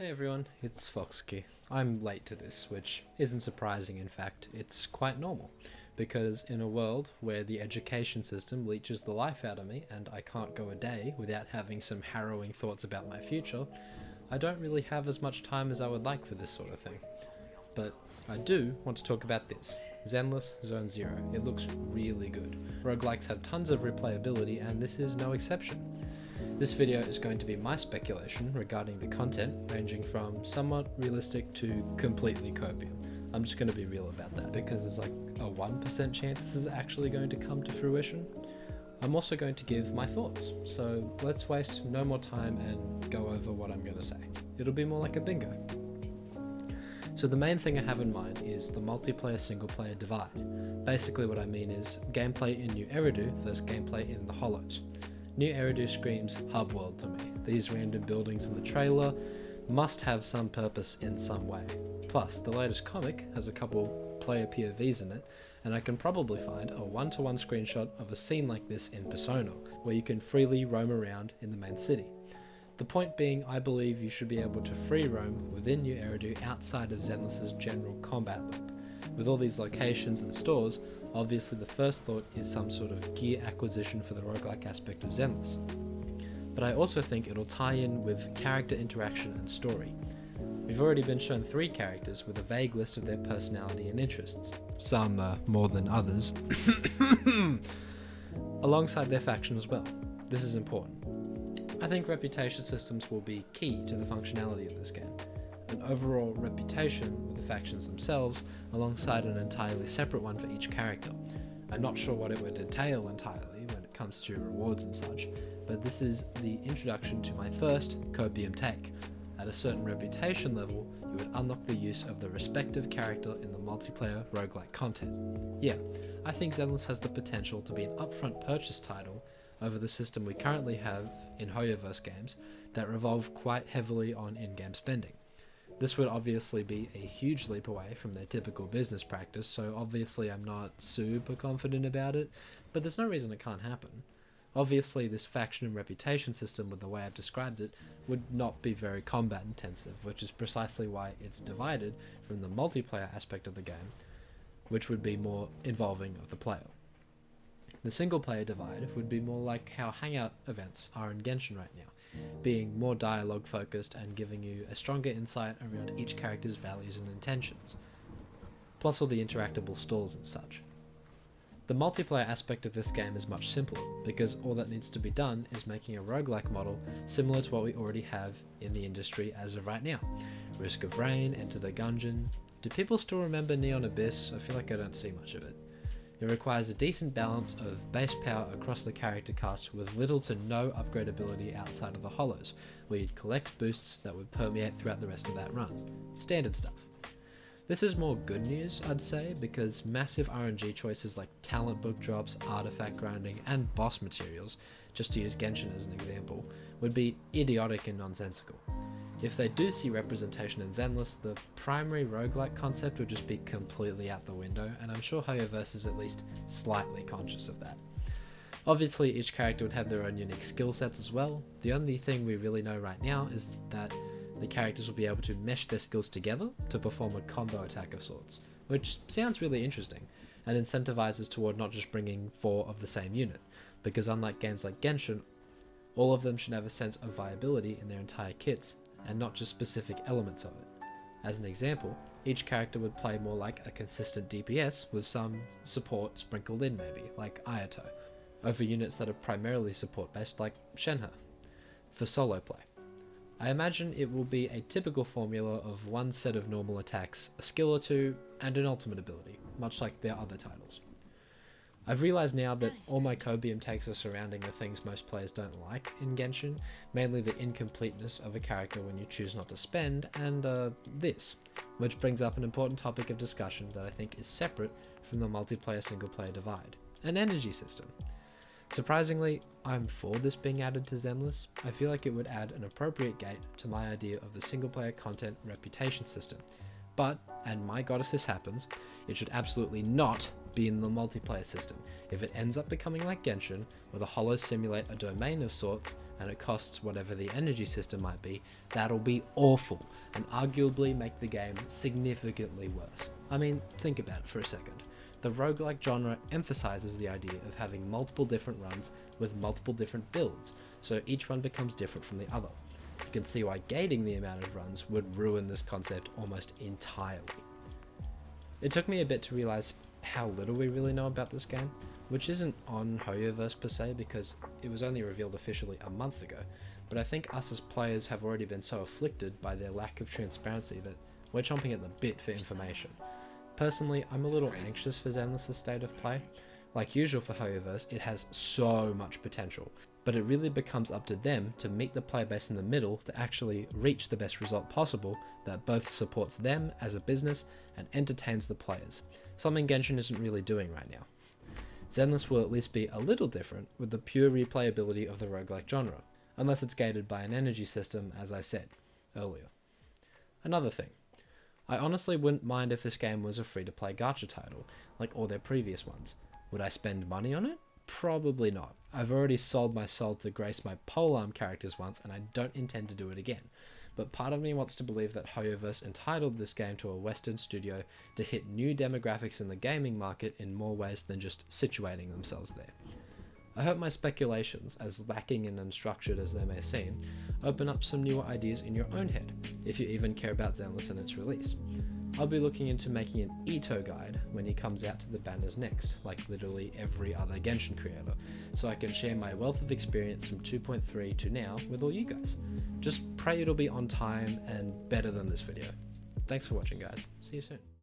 Hey everyone, it's Foxkey. I'm late to this, which isn't surprising. In fact, it's quite normal, because in a world where the education system leeches the life out of me and I can't go a day without having some harrowing thoughts about my future, I don't really have as much time as I would like for this sort of thing. But I do want to talk about this, Zenless Zone Zero. It looks really good. Roguelikes have tons of replayability and this is no exception. This video is going to be my speculation regarding the content, ranging from somewhat realistic to completely copium. I'm just going to be real about that, because there's like a 1% chance this is actually going to come to fruition. I'm also going to give my thoughts, so let's waste no more time and go over what I'm going to say. It'll be more like a bingo. So the main thing I have in mind is the multiplayer single-player divide. Basically what I mean is gameplay in New Eridu versus gameplay in the Hollows. New Eridu screams hub world to me. These random buildings in the trailer must have some purpose in some way. Plus, the latest comic has a couple player POVs in it, and I can probably find a one-to-one screenshot of a scene like this in Persona, where you can freely roam around in the main city. The point being, I believe you should be able to free roam within New Eridu outside of Zenless's general combat loop. With all these locations and stores, obviously the first thought is some sort of gear acquisition for the roguelike aspect of Zenless. But I also think it'll tie in with character interaction and story. We've already been shown 3 characters with a vague list of their personality and interests, some more than others, alongside their faction as well. This is important. I think reputation systems will be key to the functionality of this game. An overall reputation with the factions themselves, alongside an entirely separate one for each character. I'm not sure what it would entail entirely when it comes to rewards and such, but this is the introduction to my first copium take. At a certain reputation level, you would unlock the use of the respective character in the multiplayer roguelike content. Yeah, I think Zenless has the potential to be an upfront purchase title over the system we currently have in Hoyoverse games that revolve quite heavily on in-game spending. This would obviously be a huge leap away from their typical business practice, so obviously I'm not super confident about it, but there's no reason it can't happen. Obviously this faction and reputation system, with the way I've described it, would not be very combat intensive, which is precisely why it's divided from the multiplayer aspect of the game, which would be more involving of the player. The single player divide would be more like how hangout events are in Genshin right now, being more dialogue focused and giving you a stronger insight around each character's values and intentions, plus all the interactable stalls and such. The multiplayer aspect of this game is much simpler, because all that needs to be done is making a roguelike model similar to what we already have in the industry as of right now. Risk of Rain, Enter the Gungeon. Do people still remember Neon Abyss? I feel like I don't see much of it. It requires a decent balance of base power across the character cast with little to no upgradability outside of the Hollows, where you'd collect boosts that would permeate throughout the rest of that run. Standard stuff. This is more good news, I'd say, because massive RNG choices like talent book drops, artifact grinding, and boss materials, just to use Genshin as an example, would be idiotic and nonsensical. If they do see representation in Zenless, the primary roguelike concept would just be completely out the window, and I'm sure Hoyoverse is at least slightly conscious of that. Obviously, each character would have their own unique skill sets as well. The only thing we really know right now is that the characters will be able to mesh their skills together to perform a combo attack of sorts, which sounds really interesting, and incentivizes toward not just bringing 4 of the same unit, because unlike games like Genshin, all of them should have a sense of viability in their entire kits, and not just specific elements of it. As an example, each character would play more like a consistent DPS with some support sprinkled in maybe, like Ayato, over units that are primarily support based like Shenhe, for solo play. I imagine it will be a typical formula of one set of normal attacks, a skill or 2, and an ultimate ability, much like their other titles. I've realised now that all my copium takes are surrounding the things most players don't like in Genshin, mainly the incompleteness of a character when you choose not to spend, and this, which brings up an important topic of discussion that I think is separate from the multiplayer single-player divide: an energy system. Surprisingly, I'm for this being added to Zenless. I feel like it would add an appropriate gate to my idea of the single-player content reputation system. But, and my god if this happens, it should absolutely not be in the multiplayer system. If it ends up becoming like Genshin, where the Hollows simulate a domain of sorts, and it costs whatever the energy system might be, that'll be awful and arguably make the game significantly worse. I mean, think about it for a second. The roguelike genre emphasizes the idea of having multiple different runs with multiple different builds, so each one becomes different from the other. You can see why gating the amount of runs would ruin this concept almost entirely. It took me a bit to realize how little we really know about this game, which isn't on Hoyoverse per se because it was only revealed officially a month ago, but I think us as players have already been so afflicted by their lack of transparency that we're chomping at the bit for information. Personally, I'm a little anxious for Zenless' state of play. Like usual for Hoyoverse, it has so much potential, but it really becomes up to them to meet the player base in the middle to actually reach the best result possible that both supports them as a business and entertains the players, something Genshin isn't really doing right now. Zenless will at least be a little different with the pure replayability of the roguelike genre, unless it's gated by an energy system, as I said earlier. Another thing, I honestly wouldn't mind if this game was a free-to-play gacha title, like all their previous ones. Would I spend money on it? Probably not. I've already sold my soul to grace my polearm characters once, and I don't intend to do it again. But part of me wants to believe that Hoyoverse entitled this game to a Western studio to hit new demographics in the gaming market in more ways than just situating themselves there. I hope my speculations, as lacking and unstructured as they may seem, open up some newer ideas in your own head, if you even care about Zenless and its release. I'll be looking into making an Ito guide when he comes out to the banners next, like literally every other Genshin creator, so I can share my wealth of experience from 2.3 to now with all you guys. Just pray it'll be on time and better than this video. Thanks for watching, guys. See you soon.